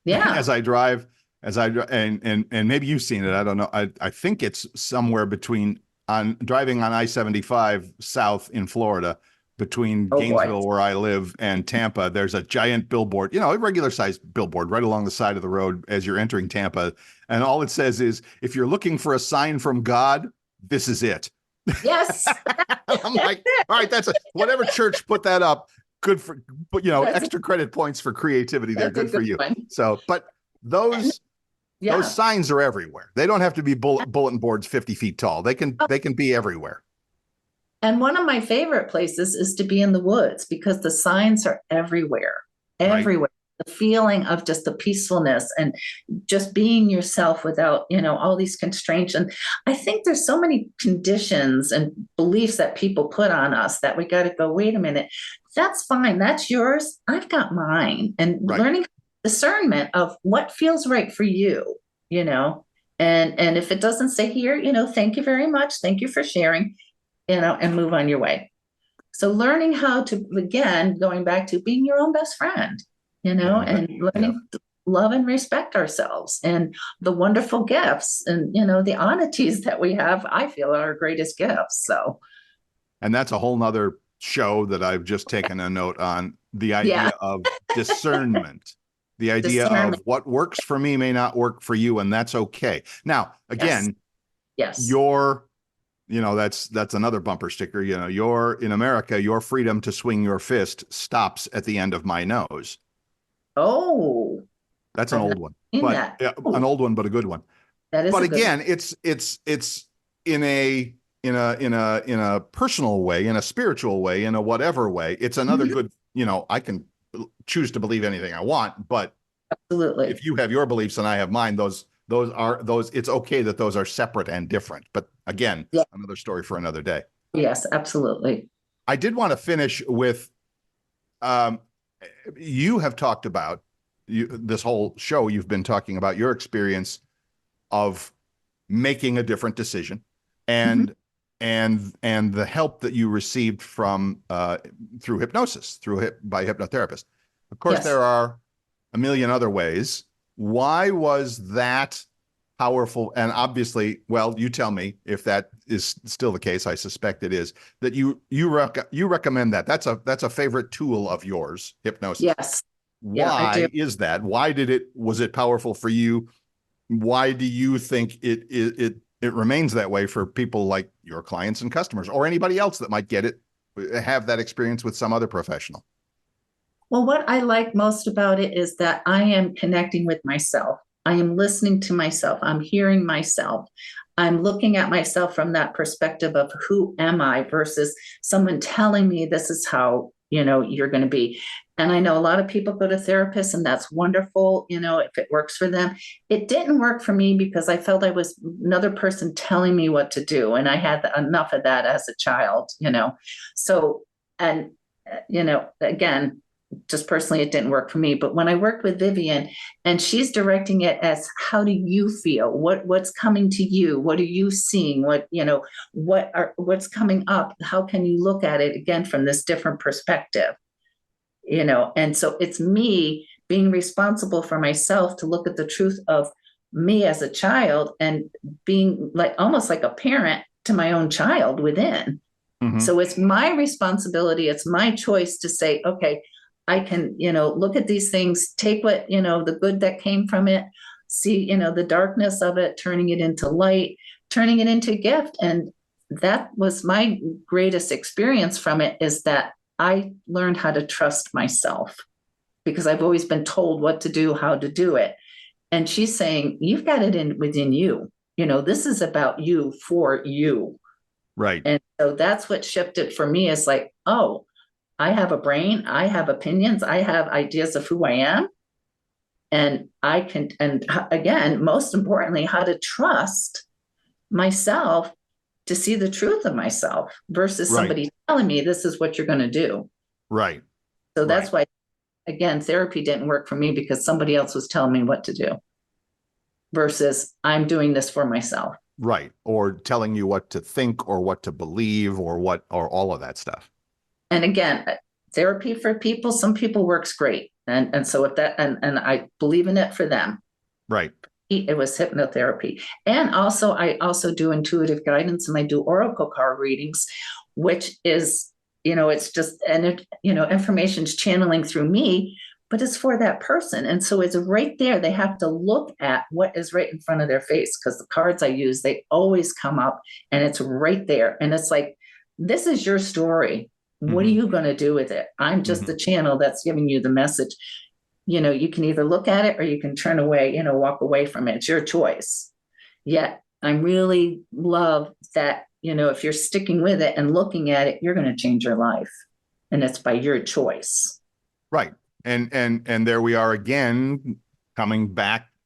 Yeah. As I drive, and maybe you've seen it. I don't know. I think it's somewhere between on driving on I-75 south in Florida between Oh boy. Gainesville, where I live, and Tampa. There's a giant billboard, a regular sized billboard right along the side of the road as you're entering Tampa. And all it says is, if you're looking for a sign from God, this is it. Yes. I'm like, all right, whatever church put that up. Good for, but that's, extra credit points for creativity there. that's a Good for good you. one. So, but And those yeah. signs are everywhere. They don't have to be bulletin boards 50 feet tall. They can be everywhere. And one of my favorite places is to be in the woods because the signs are everywhere, Right. everywhere. The feeling of just the peacefulness and just being yourself without, all these constraints. And I think there's so many conditions and beliefs that people put on us that we got to go, wait a minute, that's fine. That's yours. I've got mine. And Right. learning discernment of what feels right for you, you know, and if it doesn't say here, thank you very much. Thank you for sharing. and move on your way. So learning how to, again, going back to being your own best friend, and learning to love and respect ourselves and the wonderful gifts and, the oddities that we have, I feel are our greatest gifts. So. And that's a whole nother show that I've just taken a note on, the idea of discernment, the idea of what works for me may not work for you. And that's okay. Now, again, yes. That's another bumper sticker. In America, your freedom to swing your fist stops at the end of my nose. Oh, that's an old one, but an old one, but a good one. That is. But again, it's in a personal way, in a spiritual way, in a whatever way. It's another good. I can choose to believe anything I want, but absolutely, if you have your beliefs and I have mine, those it's okay that those are separate and different. But again, another story for another day. Yes, absolutely. I did want to finish with, you have talked about this whole show. You've been talking about your experience of making a different decision and the help that you received from through hypnosis, by hypnotherapist. Of course, there are a million other ways. Why was that powerful? And obviously, well, you tell me if that is still the case. I suspect it is, that you recommend that. That's a favorite tool of yours, hypnosis. Yes. Why is that? Was it powerful for you? Why do you think it remains that way for people like your clients and customers, or anybody else that might have that experience with some other professional? Well, what I like most about it is that I am connecting with myself. I am listening to myself. I'm hearing myself. I'm looking at myself from that perspective of who am I versus someone telling me this is how, you're going to be. And I know a lot of people go to therapists, and that's wonderful, if it works for them. It didn't work for me because I felt I was another person telling me what to do. And I had enough of that as a child, So, and, again, just personally, it didn't work for me. But when I worked with Vivian, and she's directing it as, how do you feel? What's coming to you? What are you seeing? What's coming up? How can you look at it again from this different perspective? And so it's me being responsible for myself to look at the truth of me as a child and being almost like a parent to my own child within. Mm-hmm. So it's my responsibility. It's my choice to say, okay, I can, look at these things, take what, the good that came from it, see, the darkness of it, turning it into light, turning it into a gift. And that was my greatest experience from it, is that I learned how to trust myself, because I've always been told what to do, how to do it. And she's saying, you've got it within you. This is about you, for you. Right. And so that's what shifted for me, is like, oh, I have a brain, I have opinions, I have ideas of who I am. And I can, and again, most importantly, how to trust myself to see the truth of myself versus somebody telling me this is what you're going to do. Right. So that's why, again, therapy didn't work for me, because somebody else was telling me what to do versus I'm doing this for myself. Right. Or telling you what to think or what to believe or all of that stuff. And again, therapy for people, some people works great. And so if that, and I believe in it for them. Right. It was hypnotherapy. And also, I also do intuitive guidance, and I do oracle card readings, which is, it's just, and information's channeling through me, but it's for that person. And so it's right there. They have to look at what is right in front of their face, because the cards I use, they always come up and it's right there. And it's like, this is your story. What are you going to do with it? I'm just the channel that's giving you the message. You can either look at it or you can turn away, walk away from it. It's your choice. Yet I really love that, if you're sticking with it and looking at it, you're going to change your life. And it's by your choice. Right. And there we are again,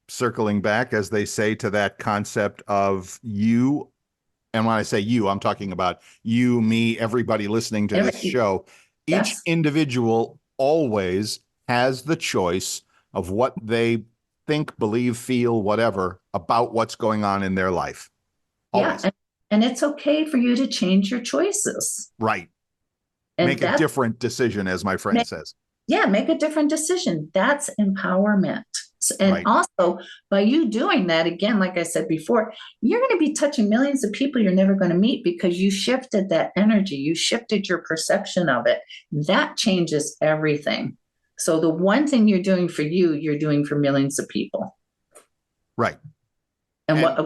circling back, as they say, to that concept of you. And when I say you, I'm talking about you, me, everybody listening to this show. Each individual always has the choice of what they think, believe, feel, whatever, about what's going on in their life. Always. Yeah. And it's okay for you to change your choices. Right. And Make a different decision, as my friend says. Yeah, make a different decision. That's empowerment. And Right. also, by you doing that, again, like I said before, you're going to be touching millions of people you're never going to meet because you shifted that energy. You shifted your perception of it. That changes everything. So the one thing you're doing for you, you're doing for millions of people. Right. And what,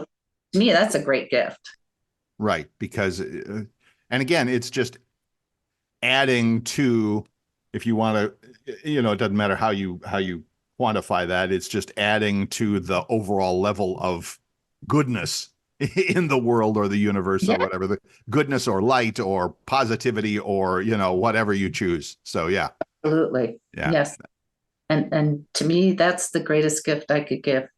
to me, that's a great gift. Right. Because, and again, it's just adding to, if you want to, it doesn't matter how you quantify that. It's just adding to the overall level of goodness in the world or the universe or whatever, the goodness or light or positivity or, whatever you choose. So, yeah. Absolutely. Yeah. Yes. And to me, that's the greatest gift I could give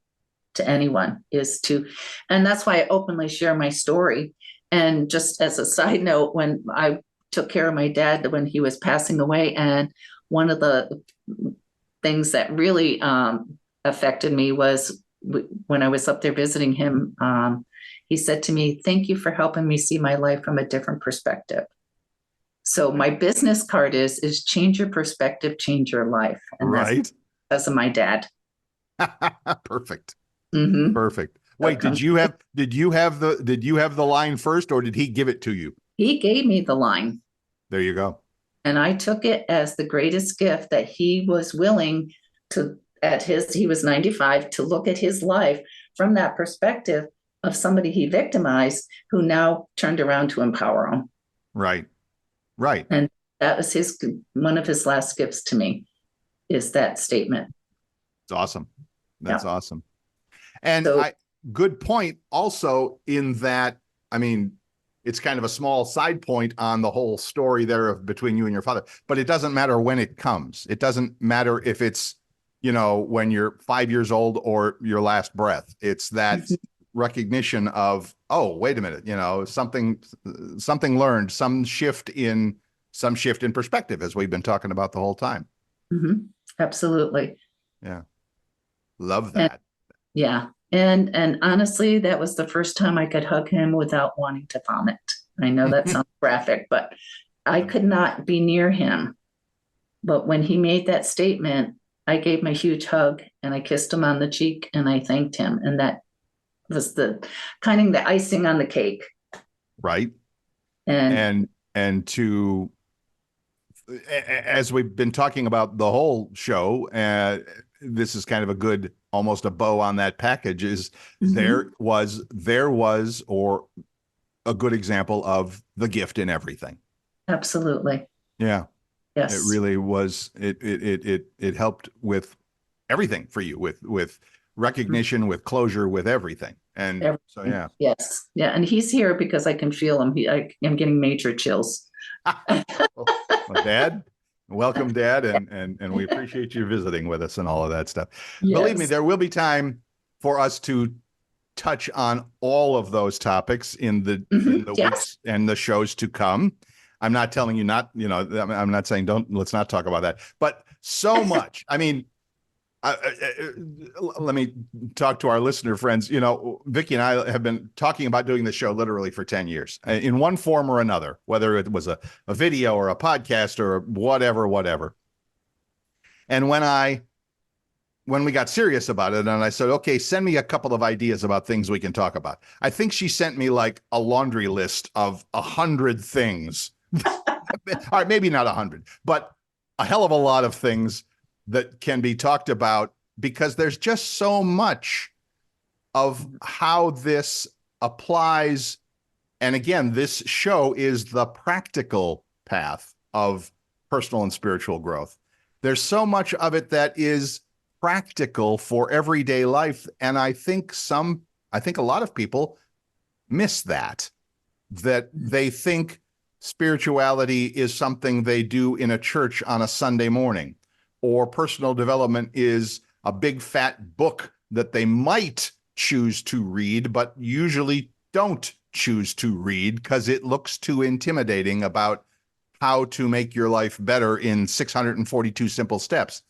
to anyone and that's why I openly share my story. And just as a side note, when I took care of my dad when he was passing away, and one of the things that really affected me was when I was up there visiting him, he said to me, "Thank you for helping me see my life from a different perspective." So my business card is change your perspective, change your life. And that's because of my dad. Perfect. Mm-hmm. Perfect. Wait, did you have the line first, or did he give it to you? He gave me the line. There you go. And I took it as the greatest gift that he was willing to, he was 95, to look at his life from that perspective of somebody he victimized who now turned around to empower him. Right. Right. And that was one of his last gifts to me, is that statement. It's awesome. That's awesome. And good point also in that, I mean, it's kind of a small side point on the whole story there between you and your father, but it doesn't matter when it comes. It doesn't matter if it's, when you're 5 years old or your last breath. It's that recognition of, oh, wait a minute, something learned, some shift in perspective, as we've been talking about the whole time. Mm-hmm. Absolutely. Yeah. Love that. And honestly, that was the first time I could hug him without wanting to vomit. I know that sounds graphic, but I could not be near him. But when he made that statement, I gave him a huge hug and I kissed him on the cheek and I thanked him. And that was the icing on the cake. Right. And to, as we've been talking about the whole show, this is kind of a good, almost a bow on that package, is there was or a good example of the gift in everything. Absolutely. Yeah. Yes. It really was. It helped with everything for you, with recognition, with closure, with everything. And everything. So, yeah. Yes. Yeah. And he's here because I can feel him. I'm getting major chills. Well, Dad, welcome, Dad, and we appreciate you visiting with us and all of that stuff. Yes. Believe me, there will be time for us to touch on all of those topics in the weeks and the shows to come. I'm not telling you not, I'm not saying let's not talk about that, but so much. I mean, let me talk to our listener friends. Vicki and I have been talking about doing the show literally for 10 years in one form or another, whether it was a video or a podcast or whatever. And when we got serious about it, and I said, okay, send me a couple of ideas about things we can talk about. I think she sent me like a laundry list of 100 things. All right, maybe not 100, but a hell of a lot of things that can be talked about, because there's just so much of how this applies. And again, this show is the practical path of personal and spiritual growth. There's so much of it that is practical for everyday life. And I think a lot of people miss that they think spirituality is something they do in a church on a Sunday morning, or personal development is a big fat book that they might choose to read, but usually don't choose to read because it looks too intimidating about how to make your life better in 642 simple steps.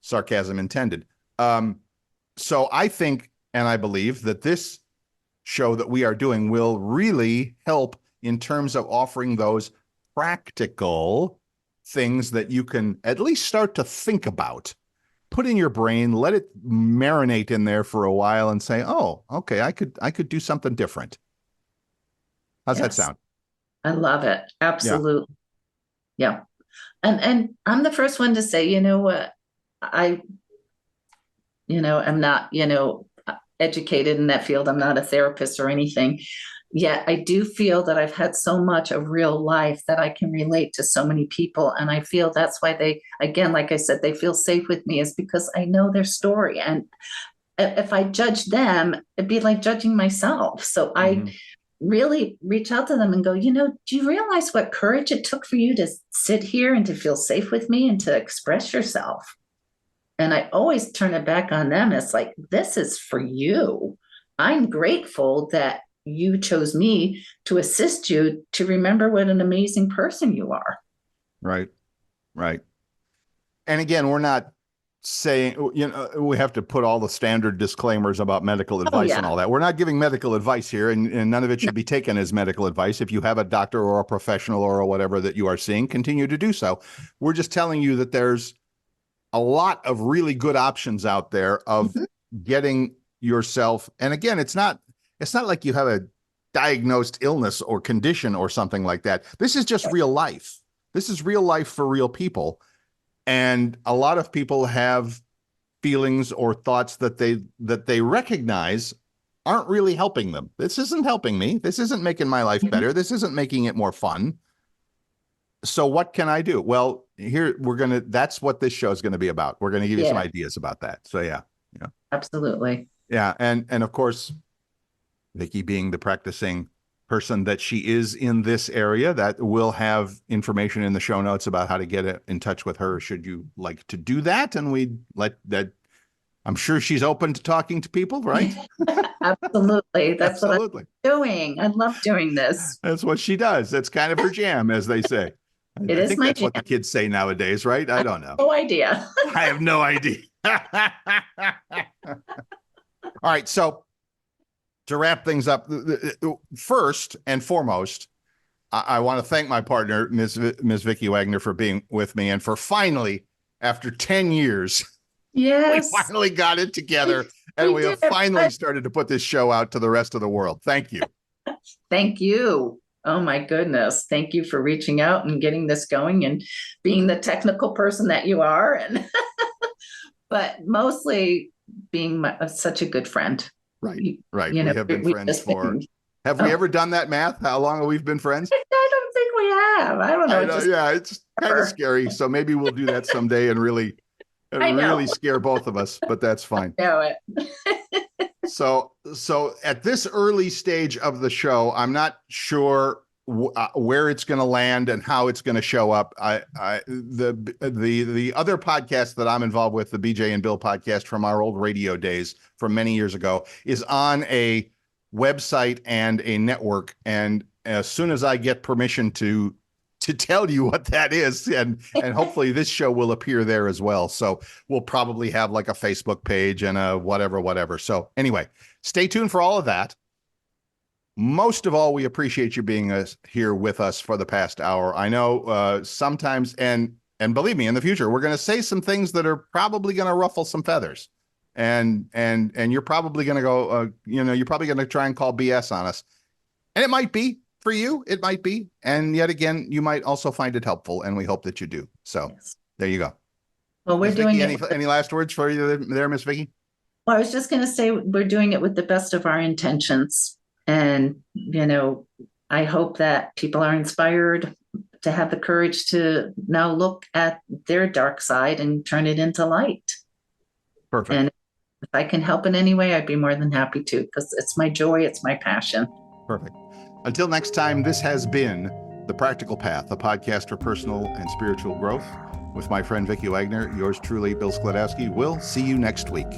Sarcasm intended. So I think, and I believe that this show that we are doing will really help in terms of offering those practical things that you can at least start to think about. Put in your brain, let it marinate in there for a while and say, oh, okay, I could do something different. How's that sound? I love it. Absolutely. Yeah. And I'm the first one to say, you know what, I'm not, educated in that field. I'm not a therapist or anything. Yet I do feel that I've had so much of real life that I can relate to so many people. And I feel that's why they, again, like I said, they feel safe with me, is because I know their story. And if I judge them, it'd be like judging myself. So I really reach out to them and go, do you realize what courage it took for you to sit here and to feel safe with me and to express yourself? And I always turn it back on them. It's like, this is for you. I'm grateful that you chose me to assist you to remember what an amazing person you are. Right. Right. And again, we're not saying, we have to put all the standard disclaimers about medical advice and all that. We're not giving medical advice here, and none of it should be taken as medical advice. If you have a doctor or a professional or whatever that you are seeing, continue to do so. We're just telling you that there's a lot of really good options out there of getting yourself. And again, it's not like you have a diagnosed illness or condition or something like that. This is just real life. This is real life for real people. And a lot of people have feelings or thoughts that they recognize aren't really helping them. This isn't helping me. This isn't making my life better. This isn't making it more fun. So what can I do? Well, here that's what this show is going to be about. We're going to give you some ideas about that. So yeah. Absolutely. Yeah. And of course, Vicki being the practicing person that she is in this area, that will have information in the show notes about how to get in touch with her should you like to do that. And I'm sure she's open to talking to people, right? Absolutely. That's what I'm doing. I love doing this. That's what she does. That's kind of her jam, as they say. I think that's what the kids say nowadays, right? I don't know. No idea. I have no idea. All right. So to wrap things up, first and foremost, I want to thank my partner, Ms. Vicki Wagoner, for being with me and for finally, after 10 years, we finally got it together and we have finally started to put this show out to the rest of the world. Thank you. Thank you. Oh my goodness. Thank you for reaching out and getting this going and being the technical person that you are. And but mostly being such a good friend. Right. We have been friends for, have we ever done that math? How long have we been friends? I don't think we have. I don't know. It's kind of scary. So maybe we'll do that someday and really scare both of us, but that's fine. I know it. So at this early stage of the show, I'm not sure where it's going to land and how it's going to show up. The other podcast that I'm involved with, the BJ and Bill podcast from our old radio days from many years ago, is on a website and a network. And as soon as I get permission to tell you what that is, and hopefully this show will appear there as well. So we'll probably have like a Facebook page and a whatever. So anyway, stay tuned for all of that. Most of all, we appreciate you being here with us for the past hour. I know sometimes, and believe me, in the future, we're going to say some things that are probably going to ruffle some feathers, and you're probably going to go, you're probably going to try and call BS on us, and it might be for you, it might be, and yet again, you might also find it helpful, and we hope that you do. So There you go. Well, we're doing any last words for you there, Miss Vicki? Well, I was just going to say we're doing it with the best of our intentions. And, I hope that people are inspired to have the courage to now look at their dark side and turn it into light. Perfect. And if I can help in any way, I'd be more than happy to, because it's my joy, it's my passion. Perfect. Until next time, this has been The Practical Path, a podcast for personal and spiritual growth with my friend Vicki Wagoner. Yours truly, Bill Sklodowski. We'll see you next week.